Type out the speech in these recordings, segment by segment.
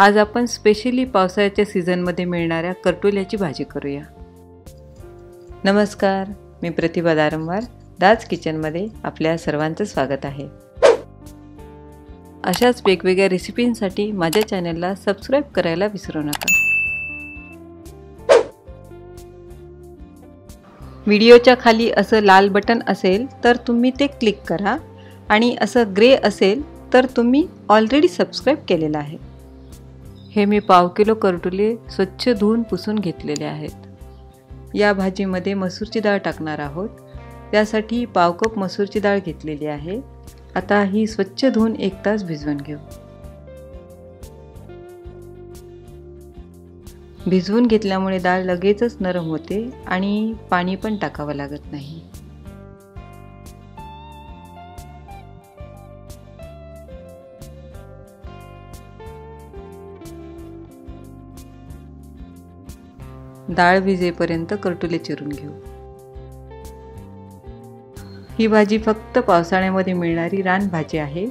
आज आपण स्पेशली पावसाळ्याच्या सीझनमध्ये मिळणाऱ्या करटोल्याची भाजी करूया। नमस्कार, मी प्रतिभा दारंवार दाज किचनमध्ये आपल्या सर्वांचं स्वागत आहे। अशाच वेगवेगळ्या रेसिपींसाठी माझ्या चॅनलला सबस्क्राइब करायला विसरू नका। व्हिडिओच्या खाली असं लाल बटन असेल तर तुम्ही ते क्लिक करा आणि असं ग्रे असेल तर तुम्ही ऑलरेडी सबस्क्राइब केलेलं आहे। हे मी पाव किलो करटोले स्वच्छ धुवून पुसून घेतलेले आहेत। या भाजीमध्ये मसूरची डाळ टाकणार आहोत। त्यासाठी पाव कप मसूरची डाळ घेतलेली आहे। आता ही स्वच्छ धुवून 1 तास भिजवून घेऊ। भिजवून घेतल्यामुळे डाळ लगेचच नरम होते आणि पाणी पण टाकावं लागत नाही। डाळ भिजेपर्यंत करटोले चिरून घेऊ। ही भाजी फक्त पावसाळ्यामध्ये मिळणारी रानभाजी आहे।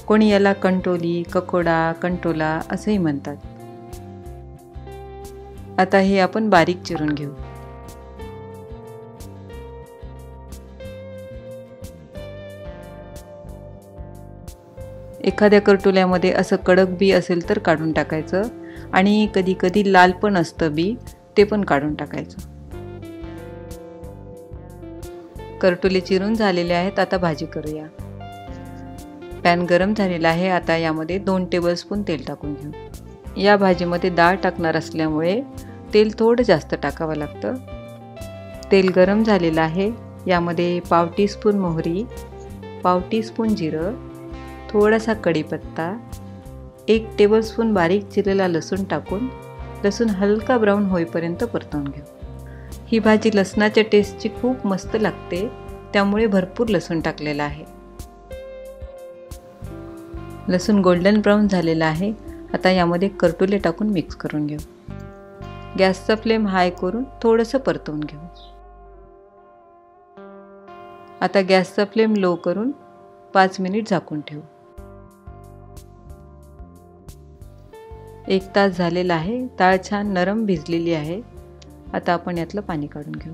कोणी याला कंटोली, ककोडा, कंटोला असेही म्हणतात। आता हे आपण बारीक चिरून घेऊ। एखाद्या करटोल्यामध्ये असं कडक बी असेल तर काढून टाकायचं आणि कधी कधी लाल पण असतं बी, ते पण काढून टाकायचं। करटोले चिरून झालेले आहेत। आता भाजी करूया। पॅन गरम झालेला आहे। आता यामध्ये 2 टेबलस्पून तेल टाकून घेऊ। या भाजीमध्ये डाळ टाकणार असल्यामुळे तेल थोडं जास्त टाकावं लागतं। तेल गरम झालेलं आहे। यामध्ये पाव टीस्पून मोहरी, पाव टीस्पून जिरं, थोडासा कढीपत्ता, 1 टेबलस्पून बारीक चिरलेला लसूण टाकून लसूण हलका ब्राऊन होईपर्यंत परतवून घेऊ। ही भाजी लसणाच्या टेस्टची खूप मस्त लागते, त्यामुळे भरपूर लसूण टाकलेला आहे। लसूण गोल्डन ब्राऊन झालेला आहे। आता यामध्ये करटोले टाकून मिक्स करून घेऊ। गॅसचा फ्लेम हाय करून थोडंसं परतवून घेऊ। आता गॅसचा फ्लेम लो करून 5 मिनिट झाकून ठेवू। 1 तास झालेला आहे। डाळ छान नरम भिजलेली आहे। आता आपण यातलं पाणी काढून घेऊ।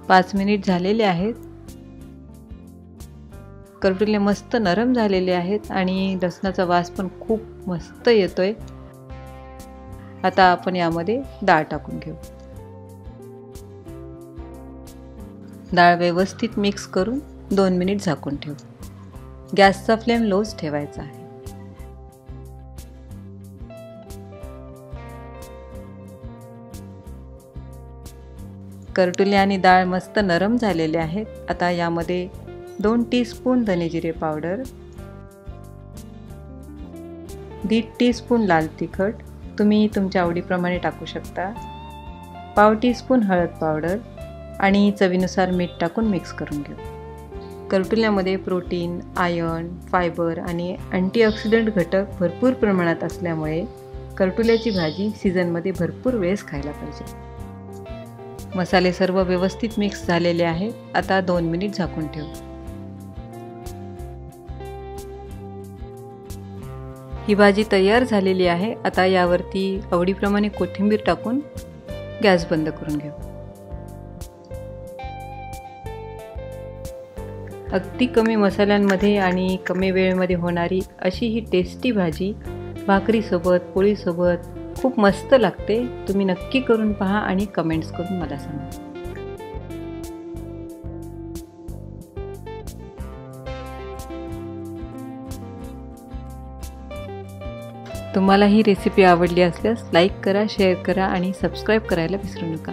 5 मिनिट झालेले आहेत। करटोले मस्त नरम झालेले आहेत आणि लसणाचा वास पण खूप मस्त येतोय। आता आपण यामध्ये डाळ टाकून घेऊ। डाळ व्यवस्थित मिक्स करून 2 मिनिट झाकून ठेवू। गॅसचा फ्लेम लोच ठेवायचा आहे। करटोले आणि डाळ मस्त नरम झालेले आहेत। आता यामध्ये 2 टीस्पून धनेजिरे पावडर, 1.5 टीस्पून लाल तिखट, तुम्ही तुमच्या आवडीप्रमाणे टाकू शकता, पाव टीस्पून हळद पावडर आणि चवीनुसार मीठ टाकून मिक्स करून घेऊ। करटोल्यामध्ये प्रोटीन, आयर्न, फायबर आणि अँटीऑक्सिडंट घटक भरपूर प्रमाणात असल्यामुळे करटोल्याची भाजी सीझनमध्ये भरपूर वेळेस खायला पाहिजे। मसाले सर्व व्यवस्थित मिक्स झालेले आहेत। आता 2 मिनिट झाकून ठेवू। ही भाजी तयार झालेली आहे। आता यावरती आवडीप्रमाणे कोथिंबीर टाकून गॅस बंद करून घेऊ। अगदी कमी मसाल्यांमध्ये आणि कमी वेळेमध्ये होणारी अशी ही टेस्टी भाजी भाकरीसोबत, पोळीसोबत खूप मस्त लागते। तुम्ही नक्की करून पहा आणि कमेंट्स करून मला सांगा। तुम्हाला ही रेसिपी आवडली असल्यास लाईक करा, शेअर करा आणि सबस्क्राईब करायला विसरू नका।